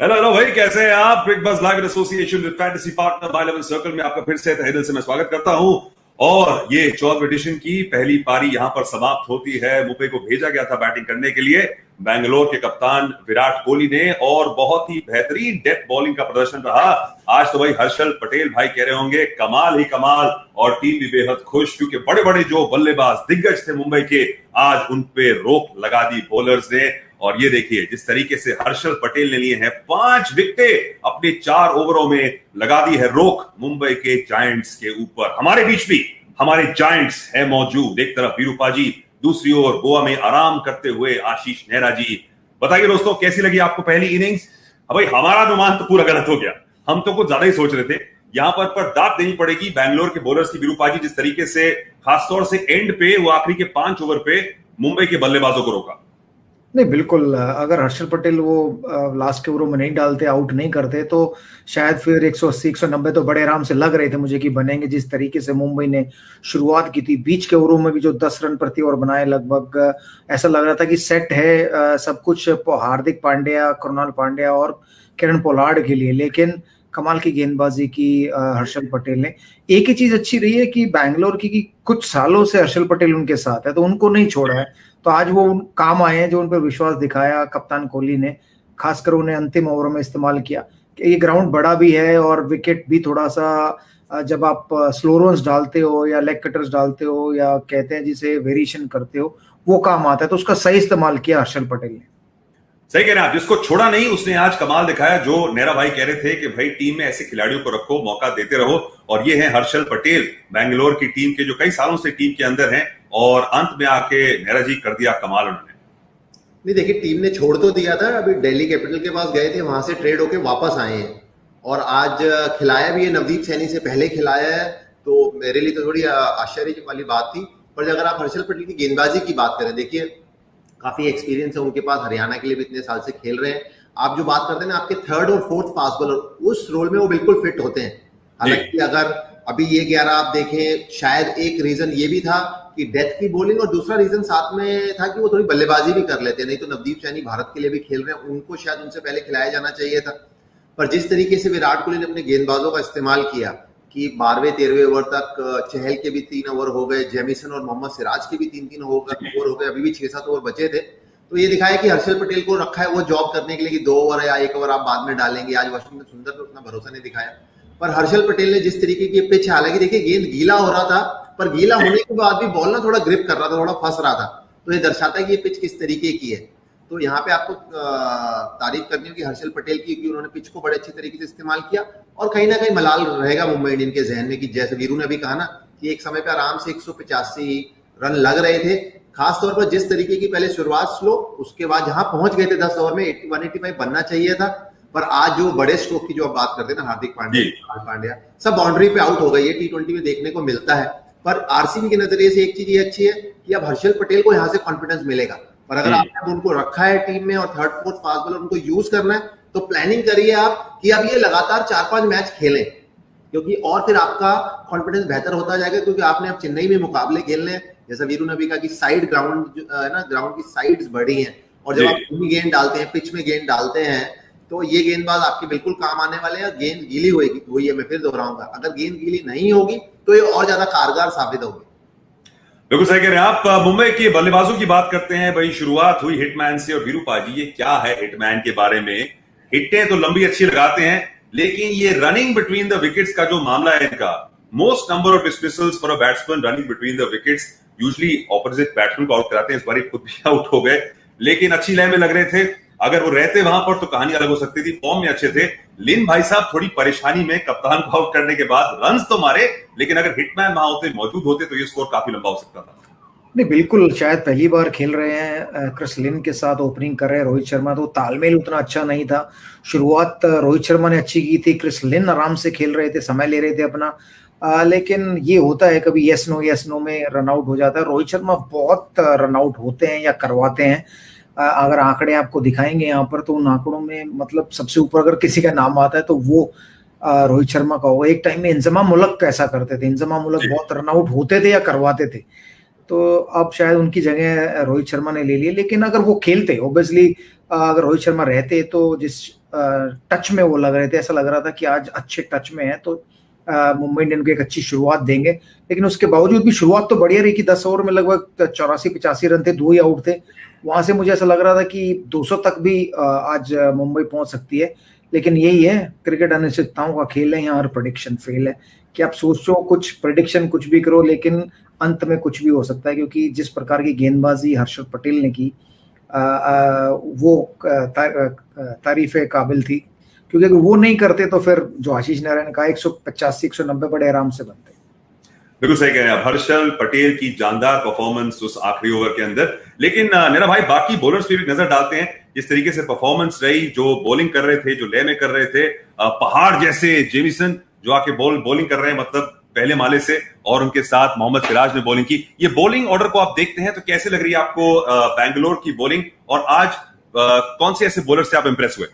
Hello hello भाई, कैसे हैं आप? बिग बस live in association with fantasy partner by 11 circle में आपका फिर से तहे दिल से मैं स्वागत करता हूं। और ये 14वीं एडिशन की पहली पारी यहां पर समाप्त होती है। मुंबई को भेजा गया था बैटिंग करने के लिए बैंगलोर के कप्तान विराट कोहली ने, और बहुत ही बेहतरीन डेथ बॉलिंग का प्रदर्शन रहा। आज तो भाई हर्षल पटेल भाई कह रहे होंगे कमाल ही कमाल, और टीम भी बेहद खुश क्योंकि बड़े बड़े जो बल्लेबाज दिग्गज थे मुंबई के, आज उन पे रोक लगा दी बॉलर्स ने। और ये देखिए जिस तरीके से हर्षल पटेल ने लिए हैं 5 विकेटें, अपने 4 ओवरों में लगा दी है रोक मुंबई के जायंट्स के ऊपर। हमारे बीच भी हमारे जायंट्स है मौजूद, एक तरफ वीरूपा जी, दूसरी ओर गोवा में आराम करते हुए आशीष नेहरा जी। बताइए दोस्तों, कैसी लगी आपको पहली इनिंग्स? भाई हमारा अनुमान तो पूरा गलत हो गया, हम तो कुछ ज्यादा ही सोच रहे थे। यहां पर दाद देनी पड़ेगी बैंगलोर के बॉलर्स की, वीरूपा जी, जिस तरीके से खासतौर से एंड पे वो आखिरी के 5 ओवर पे मुंबई के बल्लेबाजों को रोका। नहीं, बिल्कुल। अगर हर्षल पटेल वो लास्ट के ओवरों में नहीं डालते, आउट नहीं करते, तो शायद फिर 180 190 तो बड़े आराम से लग रहे थे मुझे कि बनेंगे। जिस तरीके से मुंबई ने शुरुआत की थी, बीच के ओवरों में भी जो 10 रन प्रति ओवर बनाए, लगभग ऐसा लग रहा था कि सेट है सब कुछ हार्दिक पांड्या, कृणाल पांड्या और किरण पोलार्ड के लिए। लेकिन कमाल की गेंदबाजी की हर्षल पटेल ने। एक ही चीज अच्छी रही है कि बैंगलोर की कि कुछ सालों से हर्षल पटेल उनके साथ है, तो उनको नहीं छोड़ा है। तो आज वो काम आए हैं जो उन पर विश्वास दिखाया कप्तान कोहली ने, खासकर उन्हें अंतिम ओवरों में इस्तेमाल किया। कि ये ग्राउंड बड़ा भी है और विकेट भी थोड़ा सा, जब आप स्लो रन्स डालते हो या लेग कटर्स डालते हो या कहते हैं जिसे वेरिएशन करते हो, वो काम आता है। तो उसका सही इस्तेमाल किया हर्षल पटेल ने। सही कह रहे हैं आप, जिसको छोड़ा नहीं उसने आज कमाल दिखाया। जो नेहरा भाई कह रहे थे कि भाई टीम में ऐसे खिलाड़ियों को रखो, मौका देते रहो, और ये है हर्षल पटेल, बैंगलोर की टीम के जो कई सालों से टीम के अंदर हैं, और अंत में आके नेहरा जी कर दिया कमाल उन्होंने। नहीं, देखिए टीम ने छोड़ तो दिया था, अभी दिल्ली कैपिटल के पास गए थे, वहां से ट्रेड होके वापस आए हैं और आज खिलाया भी है। नवदीप सैनी से पहले खिलाया है, तो मेरे लिए तो थोड़ी आश्चर्य वाली बात थी। पर अगर आप हर्षल पटेल की गेंदबाजी की बात करें, देखिए काफी एक्सपीरियंस है उनके पास, हरियाणा के लिए भी इतने साल से खेल रहे हैं। आप जो बात करते हैं ना, आपके 3rd और 4th फास्ट बॉलर, उस रोल में वो बिल्कुल फिट होते हैं। हालांकि अगर अभी ये 11 आप देखें, शायद एक रीजन ये भी था कि डेथ की बॉलिंग, और दूसरा रीजन साथ में था कि वो थोड़ी बल्लेबाजी भी कर लेते हैं। नहीं तो नवदीप सैनी भारत के लिए भी खेल रहे हैं, उनको शायद उनसे पहले खिलाया जाना चाहिए था। पर जिस तरीके से विराट कोहली ने अपने गेंदबाजों का इस्तेमाल किया कि 12वें 13वें ओवर तक चहल के भी 3 ओवर हो गए, जेमिसन और मोहम्मद सिराज के भी 3-3 ओवर हो गए, अभी भी 6-7 ओवर बचे थे। तो ये दिखाया कि हर्षल पटेल को रखा है वो जॉब करने के लिए कि 2 ओवर या 1 ओवर आप बाद में डालेंगे। आज वाशिंगटन सुंदर तो उतना भरोसा नहीं दिखाया, पर हर्षल पटेल ने जिस तरीके की पिच, हालांकि देखिए गेंद गीला हो रहा था, पर गीला होने के बाद भी बॉल ना थोड़ा ग्रिप कर रहा था, थोड़ा फंस रहा था। तो ये दर्शाता है कि ये पिच किस तरीके की है। तो यहाँ पे आपको तारीफ करनी होगी हर्षल पटेल की कि उन्होंने पिच को बड़े अच्छे तरीके से इस्तेमाल किया। और कहीं ना कहीं मलाल रहेगा मुंबई इंडियंस के जहन में कि जैसे वीरू ने भी कहा ना कि एक समय पे आराम से 185 रन लग रहे थे, खासतौर पर जिस तरीके की पहले शुरुआत स्लो, उसके बाद जहां पहुंच गए थे 10 ओवर में 185 बनना चाहिए था। पर आज जो बड़े स्ट्रोक की जो आप बात करते हैं ना, हार्दिक पांड्या सब बाउंड्री पे आउट हो गए, ये T20 में देखने को मिलता है। पर आरसीबी के नजरिए से एक चीज ये अच्छी है कि अब हर्षल पटेल को यहाँ से कॉन्फिडेंस मिलेगा। पर अगर आपने उनको रखा है टीम में और 3rd 4th फास्ट बॉलर उनको यूज करना है, तो प्लानिंग करिए आप कि अब ये लगातार 4-5 मैच खेलें, क्योंकि और फिर आपका कॉन्फिडेंस बेहतर होता जाएगा। क्योंकि आपने अब चेन्नई में मुकाबले खेलने हैं, जैसा वीरू ने भी कहा कि साइड ग्राउंड है ना, ग्राउंड की साइड्स बड़ी हैं, और जब आप भूमि गेंद डालते हैं, पिच में गेंद डालते हैं, तो ये गेंदबाज आपके बिल्कुल काम आने वाले हैं। गेंद गीली होगी, वही है मैं फिर दोहराऊंगा, अगर गेंद गीली नहीं होगी तो ये और ज्यादा कारगर साबित होगी। बिल्कुल सही कह रहे हैं आप। मुंबई के बल्लेबाजों की बात करते हैं भाई। शुरुआत हुई हिटमैन से, और वीरूपा जी ये क्या है हिटमैन के बारे में? हिट्टें तो लंबी अच्छी लगाते हैं, लेकिन ये रनिंग बिटवीन द विकेट्स का जो मामला है इनका, most number of dismissals for a batsman running between the wickets, usually opposite batsman को आउट कराते हैं। इस बार खुद भी आउट हो गए, लेकिन अच्छी लय में लग रहे थे। अगर वो रहते वहां पर तो कहानी अलग हो सकती थी, फॉर्म में अच्छे थे। लिन भाई साहब थोड़ी परेशानी में कप्तान को आउट करने के बाद रन्स तो मारे, लेकिन अगर हिटमैन वहां होते, मौजूद होते, तो ये स्कोर काफी लंबा हो सकता था। नहीं, बिल्कुल। शायद पहली बार खेल रहे हैं क्रिस लिन के साथ, ओपनिंग कर रहे हैं रोहित शर्मा, तो तालमेल उतना अच्छा नहीं था। शुरुआत रोहित शर्मा ने अच्छी की थी, क्रिस लिन आराम से खेल रहे थे, समय ले रहे थे अपना। लेकिन ये होता है कभी यस नो में रन आउट हो जाता है। रोहित शर्मा बहुत रन आउट होते हैं या करवाते हैं। अगर आंकड़े आपको दिखाएंगे यहाँ पर, तो उन आंकड़ों में मतलब सबसे ऊपर अगर किसी का नाम आता है तो वो रोहित शर्मा का होगा। एक टाइम में इंजमाम उलक कैसा करते थे, इंजमाम उलक बहुत रन आउट होते थे या करवाते थे, तो अब शायद उनकी जगह रोहित शर्मा ने ले ली। लेकिन अगर वो खेलते, ऑब्वियसली अगर रोहित शर्मा रहते, तो जिस टच में वो लग रहे थे, ऐसा लग रहा था कि आज अच्छे टच में है, तो मुंबई इंडियंस को एक अच्छी शुरुआत देंगे। लेकिन उसके बावजूद भी शुरुआत तो बढ़िया रही कि 10 ओवर में लगभग 84-85 रन थे, 2 ही आउट थे। वहां से मुझे ऐसा लग रहा था कि 200 तक भी आज मुंबई पहुंच सकती है। लेकिन यही है, क्रिकेट अनिश्चितताओं का खेल है, यहाँ हर प्रेडिक्शन फेल है कि आप सोचो कुछ, प्रेडिक्शन कुछ भी करो, लेकिन अंत में कुछ भी हो सकता है। क्योंकि जिस प्रकार की गेंदबाजी हर्षल पटेल ने की, वो तारीफ काबिल थी। क्योंकि अगर वो नहीं करते तो फिर जो आशीष नारायण ने कहा 185-190 बड़े आराम से बनते। बिल्कुल सही कह रहे हैं आप, हर्षल पटेल की जानदार परफॉर्मेंस उस आखिरी ओवर के अंदर। लेकिन नीरज भाई, बाकी बॉलर्स पे भी नजर डालते हैं, जिस तरीके से परफॉर्मेंस रही, जो बॉलिंग कर रहे थे, जो लय में कर रहे थे, पहाड़ जैसे जेमिसन जो आके बॉलिंग कर रहे हैं, मतलब पहले माले से, और उनके साथ मोहम्मद सिराज ने बॉलिंग की। ये बॉलिंग ऑर्डर को आप देखते हैं तो कैसे लग रही है आपको बैंगलोर की बॉलिंग, और आज कौन से ऐसे बॉलर से आप इंप्रेस हुए?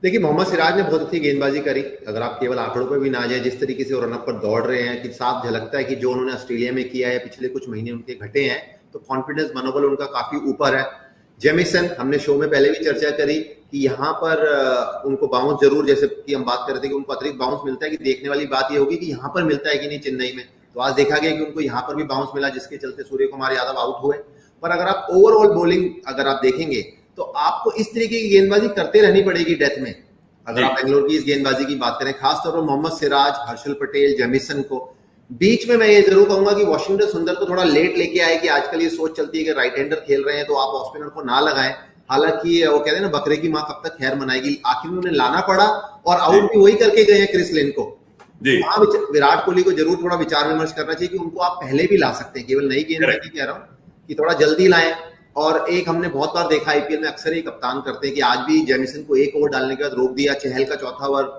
देखिए, मोहम्मद सिराज ने बहुत अच्छी गेंदबाजी करी। अगर आप केवल आंकड़ों पर भी ना जाए, जिस तरीके से वो रनअप पर दौड़ रहे हैं, कि साफ झलकता है कि जो उन्होंने ऑस्ट्रेलिया में किया है, पिछले कुछ महीने उनके घटे हैं, तो कॉन्फिडेंस, मनोबल उनका काफी ऊपर है। जेमिसन, हमने शो में पहले भी चर्चा करी कि यहाँ पर उनको बाउंस जरूर, जैसे कि हम बात कर रहे थे कि उनको अतिरिक्त बाउंस मिलता है, कि देखने वाली बात ये होगी कि यहाँ पर मिलता है कि नहीं चेन्नई में। तो आज देखा गया कि उनको यहाँ पर भी बाउंस मिला, जिसके चलते सूर्य कुमार यादव आउट हुए। पर अगर आप ओवरऑल बॉलिंग अगर आप देखेंगे तो आपको इस तरीके की गेंदबाजी करते रहनी पड़ेगी डेथ में। अगर आप बेंगलोर की इस गेंदबाजी की बात करें, खासतौर पर मोहम्मद सिराज, हर्षल पटेल, जेमिसन को बीच में मैं ये जरूर कहूंगा कि वाशिंगटन सुंदर को थोड़ा लेट लेके आए, कि आजकल ये सोच चलती है कि राइट हैंडर खेल रहे हैं तो आप ऑफ स्पिनर को ना लगाएं। हालांकि वो कहते हैं ना, बकरे की मां कब तक खैर मनाएगी, आखिर में उन्हें लाना पड़ा और आउट भी वही करके गए हैं क्रिस लेन को। वहां विराट कोहली को जरूर थोड़ा विचार विमर्श करना चाहिए कि उनको आप पहले भी ला सकते हैं, केवल नई गेंदबाजी कह रहा हूँ कि थोड़ा जल्दी लाएं। और एक हमने बहुत बार देखा आईपीएल में, अक्सर ही कप्तान करते हैं कि आज भी जेमिसन को एक ओवर डालने के बाद रोक दिया, चहल का चौथा ओवर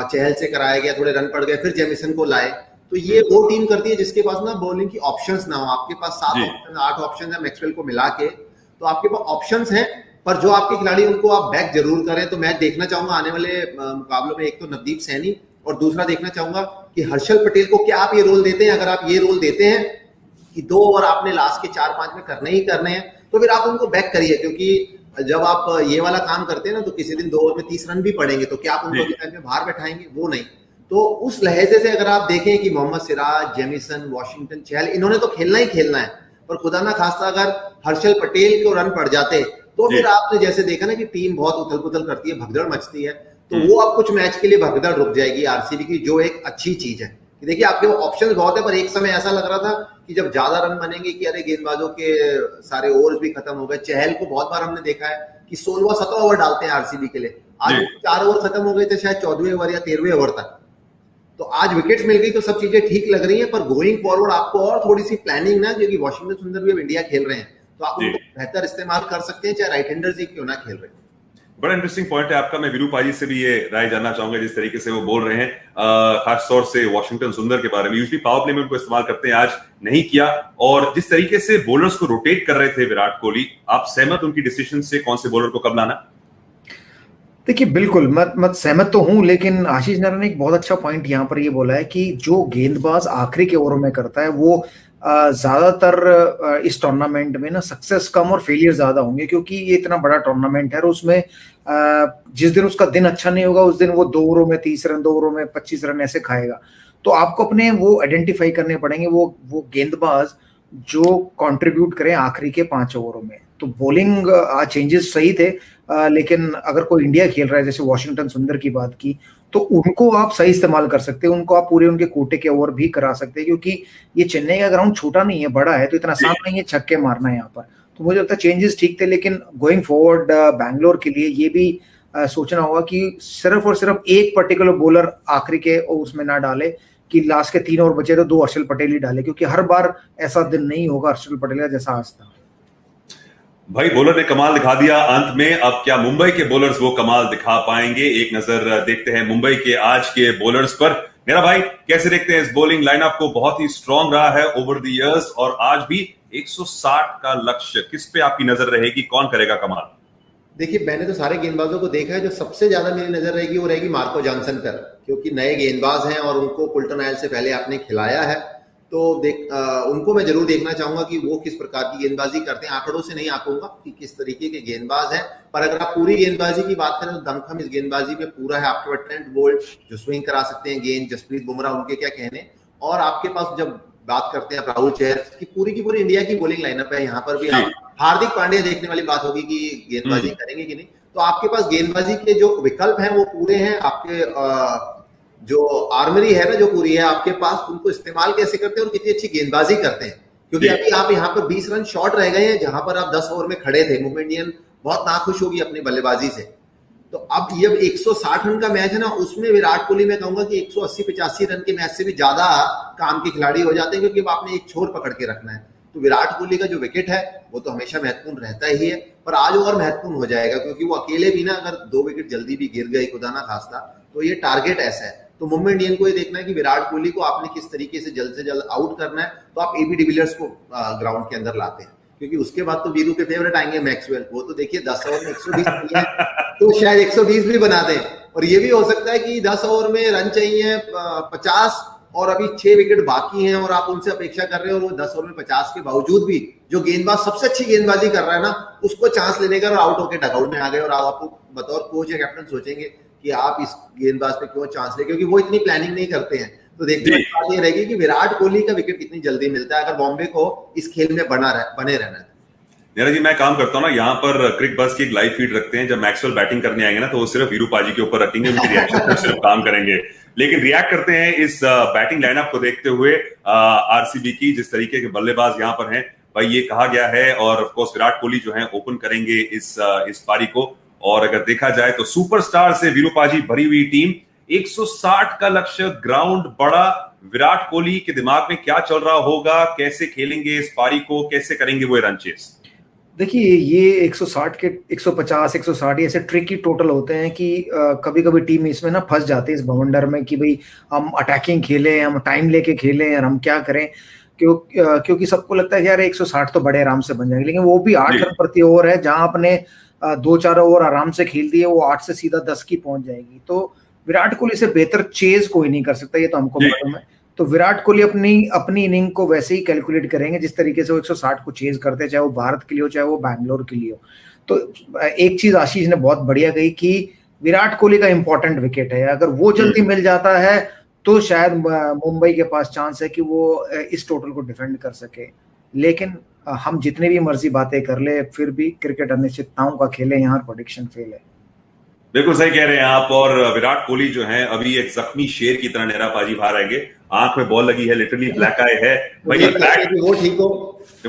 चहल से कराया गया, थोड़े रन पड़ गए, फिर जेमिसन को लाए। तो ये वो टीम करती है जिसके पास ना बॉलिंग की ऑप्शंस ना हो। आपके पास 7 ऑप्शन 8 ऑप्शन है मैक्सवेल को मिला के, तो आपके पास ऑप्शंस हैं, पर जो आपके खिलाड़ी उनको आप बैक जरूर करें। तो मैं देखना चाहूंगा आने वाले मुकाबलों में, एक तो नवदीप सैनी, और दूसरा देखना चाहूंगा कि हर्षल पटेल को क्या आप ये रोल देते हैं। अगर आप ये रोल देते हैं कि 2 ओवर आपने लास्ट के 4-5 में करने ही करने हैं, तो फिर आप उनको बैक करिए। क्योंकि जब आप ये वाला काम करते हैं ना, तो किसी दिन 2 ओवर में 30 रन भी पड़ेंगे, तो क्या आप उनको डिफेंस में बाहर बैठाएंगे? वो नहीं। तो उस लहजे से अगर आप देखें कि मोहम्मद सिराज, जेमिसन, वाशिंगटन, चहल, इन्होंने तो खेलना ही खेलना है, पर खुदा ना खास्ता अगर हर्षल पटेल को रन पड़ जाते तो फिर आपने जैसे देखा ना कि टीम बहुत उथल पुथल करती है, भगदड़ मचती है, तो वो अब कुछ मैच के लिए भगदड़ रुक जाएगी आरसीबी की, जो एक अच्छी चीज है। देखिए, आपके ऑप्शंस बहुत है, पर एक समय ऐसा लग रहा था कि जब ज्यादा रन बनेंगे कि अरे गेंदबाजों के सारे ओवर्स भी खत्म हो गए। चहल को बहुत बार हमने देखा है कि 16वां-17वां ओवर डालते हैं आरसीबी के लिए, आज 4 ओवर खत्म हो गए थे, शायद 14वें ओवर या 13वें ओवर तक। तो आज विकेट्स मिल गई तो सब चीजें ठीक लग रही हैं, पर गोइंग फॉरवर्ड आपको और थोड़ी सी प्लानिंग ना, क्योंकि वाशिंगटन सुंदर भी अब इंडिया खेल रहे हैं, तो आप उनको बेहतर इस्तेमाल कर सकते हैं, चाहे राइट हैंडर्स ही क्यों ना खेल रहे हैं। बड़ा इंटरेस्टिंग पॉइंट है आपका। मैं वीरू पाजी से भी ये राय जानना चाहूंगा, जिस तरीके से वो बोल रहे हैं, खासतौर से वाशिंगटन सुंदर के बारे में। यूजुअली पावर प्ले में उनको इस्तेमाल करते हैं, आज नहीं किया, और जिस तरीके से बॉलर्स को रोटेट कर रहे थे विराट कोहली, आप सहमत उनकी डिसीजन से, कौन से बॉलर को कब लाना? देखिए, बिल्कुल मत सहमत तो हूं, लेकिन आशीष नारायण ने एक बहुत अच्छा पॉइंट यहाँ पर ये बोला है कि जो गेंदबाज आखिरी के ओवरों में करता है, वो ज्यादातर इस टूर्नामेंट में ना सक्सेस कम और फेलियर ज्यादा होंगे, क्योंकि ये इतना बड़ा टूर्नामेंट है और उसमें जिस दिन उसका दिन अच्छा नहीं होगा, उस दिन वो 2 ओवरों में 30 रन, 2 ओवरों में 25 रन ऐसे खाएगा। तो आपको अपने वो आइडेंटिफाई करने पड़ेंगे, वो गेंदबाज जो कंट्रीब्यूट करें आखिरी के 5 ओवरों में। तो बॉलिंग चेंजेस सही थे, लेकिन अगर कोई इंडिया खेल रहा है, जैसे वाशिंगटन सुंदर की बात की, तो उनको आप सही इस्तेमाल कर सकते हैं, उनको आप पूरे उनके कोटे के ओवर भी करा सकते हैं, क्योंकि ये चेन्नई का ग्राउंड छोटा नहीं है, बड़ा है, तो इतना आसान नहीं है छक्के मारना यहाँ पर। तो मुझे लगता है चेंजेस ठीक थे, लेकिन गोइंग फॉरवर्ड बैंगलोर के लिए ये भी सोचना होगा कि सिर्फ और सिर्फ एक पर्टिकुलर बॉलर आखिरी के उसमें ना डाले कि लास्ट के 3 ओवर बचे तो 2 हर्षल पटेल ही डाले, क्योंकि हर बार ऐसा दिन नहीं होगा हर्षल पटेल का जैसा आज था। भाई, बॉलर ने कमाल दिखा दिया अंत में। अब क्या मुंबई के बॉलर्स वो कमाल दिखा पाएंगे? एक नजर देखते हैं मुंबई के आज के बॉलर्स पर। मेरा भाई, कैसे देखते हैं इस बॉलिंग लाइनअप को? बहुत ही स्ट्रांग रहा है ओवर द इयर्स, और आज भी 160 का लक्ष्य। किस पे आपकी नजर रहेगी, कौन करेगा कमाल? देखिए, मैंने तो सारे गेंदबाजों को देखा है, जो सबसे ज्यादा मेरी नजर रहेगी वो रहेगी मार्को जॉनसन पर, क्योंकि नए गेंदबाज हैं और उनको फुल्टन आयल से पहले आपने खिलाया है। तो उनको मैं जरूर देखना चाहूंगा कि वो किस प्रकार की गेंदबाजी करते हैं। आंकड़ों से नहीं आंकूंगा कि किस तरीके के गेंदबाज हैं, पर अगर आप पूरी गेंदबाजी की बात करें तो दमखम इस गेंदबाजी में पूरा है। आपके पास ट्रेंट बोल्ट जो स्विंग करा सकते हैं गेंद, जसप्रीत बुमराह, उनके क्या कहने, और आपके पास जब बात करते हैं राहुल चहर की पूरी इंडिया की बॉलिंग लाइनअप है। यहाँ पर भी आप हार्दिक पांड्या देखने वाली बात होगी कि गेंदबाजी करेंगे कि नहीं। तो आपके पास गेंदबाजी के जो विकल्प हैं वो पूरे हैं। आपके जो आर्मरी है ना जो पूरी है आपके पास, उनको इस्तेमाल कैसे करते हैं और कितनी अच्छी गेंदबाजी करते हैं। क्योंकि अभी आप यहाँ पर 20 रन शॉर्ट रह गए हैं, जहां पर आप 10 ओवर में खड़े थे। मुंबई इंडियन बहुत नाखुश होगी अपनी बल्लेबाजी से। तो अब ये 160 रन का मैच है ना, उसमें विराट कोहली मैं कहूंगा कि 180-85 रन के मैच से भी ज्यादा काम के खिलाड़ी हो जाते हैं, क्योंकि अब आपने एक छोर पकड़ के रखना है। तो विराट कोहली का जो विकेट है वो तो हमेशा महत्वपूर्ण रहता ही है, पर आज और महत्वपूर्ण हो जाएगा, क्योंकि वो अकेले भी ना अगर 2 विकेट जल्दी भी गिर गए खुदा ना खास्ता, तो ये टारगेट ऐसा है। तो मुंबई इंडियन को ये देखना है कि विराट कोहली को आपने किस तरीके से जल्द आउट करना है। तो आप एबी डिविलियर्स को ग्राउंड के अंदर लाते हैं, क्योंकि उसके बाद तो वीरू के फेवरेट आएंगे मैक्सवेल। वो तो देखिए 10 ओवर में 120 चाहिए तो शायद 120 भी बना दें। और ये भी हो सकता है कि 10 ओवर में रन चाहिए 50 और अभी 6 विकेट बाकी हैं और आप उनसे अपेक्षा कर रहे हो, और वो 10 ओवर में 50 के बावजूद भी जो गेंदबाज सबसे अच्छी गेंदबाजी कर रहा है ना, उसको चांस लेने का आउट होकर डगआउट में आ गए। और आप बतौर कोच या कैप्टन सोचेंगे कि आप इस गेंदबाज पे क्यों चांस ले, क्योंकि वो इतनी प्लानिंग नहीं करते हैं। तो देखने वाली बात ये रहेगी कि विराट कोहली का विकेट कितनी जल्दी मिलता है, अगर बॉम्बे को इस खेल में बने रहना है। नीरज जी, मैं काम करता हूँ ना यहाँ पर क्रिक बस की एक लाइव फीड रखते हैं। जब मैक्सवेल बैटिंग करने आएंगे ना, तो वो सिर्फ वीरू पाजी के ऊपर रखेंगे, उनके रिएक्शन पर सिर्फ काम करेंगे। लेकिन रिएक्ट करते हैं इस बैटिंग लाइनअप को देखते हुए आरसीबी की, जिस तरीके के बल्लेबाज यहाँ पर हैं। भाई ये कहा गया है, और ऑफ कोर्स विराट कोहली जो है ओपन करेंगे इस पारी को। और अगर देखा जाए तो सुपरस्टार से वीरू पाजी भरी हुई टीम, 160 का लक्ष्य, ग्राउंड बड़ा। विराट कोहली के दिमाग में क्या चल रहा होगा, कैसे खेलेंगे इस पारी को, कैसे करेंगे वो रन चेस? देखिए ये 160 के 150 160 ऐसे ट्रिकी टोटल होते हैं कि कभी कभी टीम इसमें ना फंस जाती है इस बवंडर में कि भाई हम अटैकिंग खेलें, हम टाइम लेके खेलें, और हम क्या करें। क्योंकि सबको लगता है यार 160 तो बड़े आराम से बन जाएंगे, लेकिन वो भी 8 रन प्रति ओवर है। जहां आपने 2-4 ओवर आराम से खेल दिए, वो 8 से सीधा 10 की पहुंच जाएगी। तो विराट कोहली से बेहतर चेज कोई नहीं कर सकता, ये तो हमको मालूम है। तो विराट कोहली अपनी इनिंग को वैसे ही कैलकुलेट करेंगे जिस तरीके से वो 160 को चेज करते हैं, चाहे वो भारत के लिए हो चाहे वो बैंगलोर के लिए हो। तो एक चीज आशीष ने बहुत बढ़िया कही कि विराट कोहली का इंपॉर्टेंट विकेट है, अगर वो जल्दी मिल जाता है तो शायद मुंबई के पास चांस है कि वो इस टोटल को डिफेंड कर सके। लेकिन हम जितने भी मर्जी बातें कर ले, फिर भी क्रिकेट अनिश्चितताओं का खेल है, यहाँ प्रेडिक्शन फेल है। बिल्कुल सही कह रहे हैं आप। और विराट कोहली जो है अभी एक जख्मी शेर की तरह नेरा पाजी बाहर आएंगे, आंख में बॉल लगी है, लिटरली ब्लैक आई है भाई।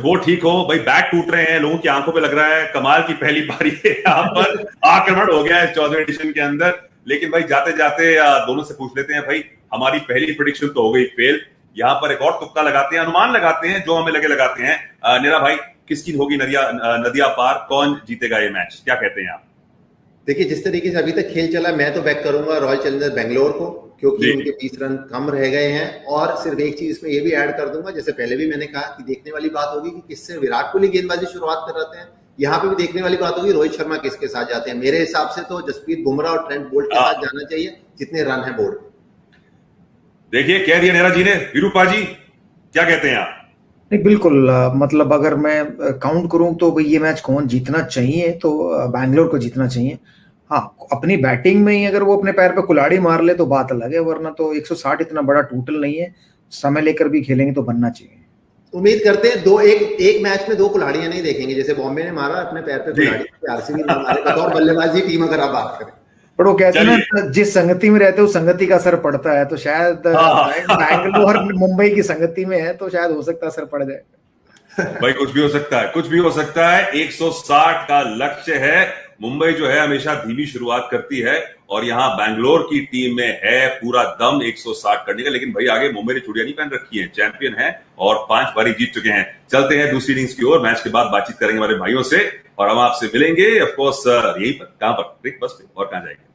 वो ठीक हो भाई, बैट टूट रहे हैं, लोगों की आंखों पे लग रहा है। कमाल की पहली पारी है, यहाँ पर आक्रमण हो गया है 14वें एडिशन के अंदर। लेकिन भाई जाते जाते दोनों से पूछ लेते हैं, भाई हमारी पहली प्रेडिक्शन तो हो गई फेल, यहाँ पर एक और तुक्का लगाते हैं, अनुमान लगाते हैं, जो हमें लगे लगाते हैं। नेरा भाई, किसकी होगी नदिया पार, कौन जीतेगा ये मैच, क्या कहते हैं आप? देखिए जिस तरीके से अभी तक खेल चला, मैं तो बैक करूंगा रॉयल चैलेंजर्स बेंगलोर को, क्योंकि उनके 20 रन कम रह गए हैं। और सिर्फ एक चीज इसमें ये भी ऐड कर दूंगा, जैसे पहले भी मैंने कहा कि देखने वाली बात होगी कि किससे विराट कोहली गेंदबाजी शुरुआत कर रहे हैं। यहाँ पे भी देखने वाली बात होगी रोहित शर्मा किसके साथ जाते हैं। मेरे हिसाब से तो जसप्रीत बुमराह और ट्रेंट बोल्ट के साथ जाना चाहिए, जितने रन है बोर्ड। देखिए कह दिया नेरा जी ने। वीरू पाजी क्या कहते हैं आप? नहीं बिल्कुल, मतलब अगर मैं काउंट करूं तो भाई ये मैच कौन जीतना चाहिए, तो बैंगलोर को जीतना चाहिए। हाँ, अपनी बैटिंग में ही अगर वो अपने पैर पे कुल्हाड़ी मार ले तो बात अलग है, वरना तो 160 इतना बड़ा टोटल नहीं है, समय लेकर भी खेलेंगे तो बनना चाहिए। उम्मीद करते हैं एक मैच में 2 कुल्हाड़ियां नहीं देखेंगे, जैसे बॉम्बे ने मारा अपने पैर पे कुल्हाड़ी, आरसीबी ने मारे बतौर बल्लेबाजी टीम अगर आप बात करें। पर वो कहते हैं ना, जिस संगति में रहते हो संगति का असर पड़ता है, तो शायद बैंगलोर मुंबई की संगति में है तो शायद हो सकता है असर पड़ जाए। भाई कुछ भी हो सकता है, कुछ भी हो सकता है। 160 का लक्ष्य है। मुंबई जो है हमेशा धीमी शुरुआत करती है, और यहाँ बैंगलोर की टीम में है पूरा दम 160 करने का। लेकिन भाई आगे मुंबई ने चूड़ियां नहीं पहन रखी है, चैंपियन है और 5 बारी जीत चुके हैं। चलते हैं दूसरी इनिंग्स की ओर, मैच के बाद बातचीत करेंगे हमारे भाइयों से, और हम आपसे मिलेंगे ऑफ कोर्स यहीं पर, कहां पर, क्रिक बस पे, और कहां जाएंगे।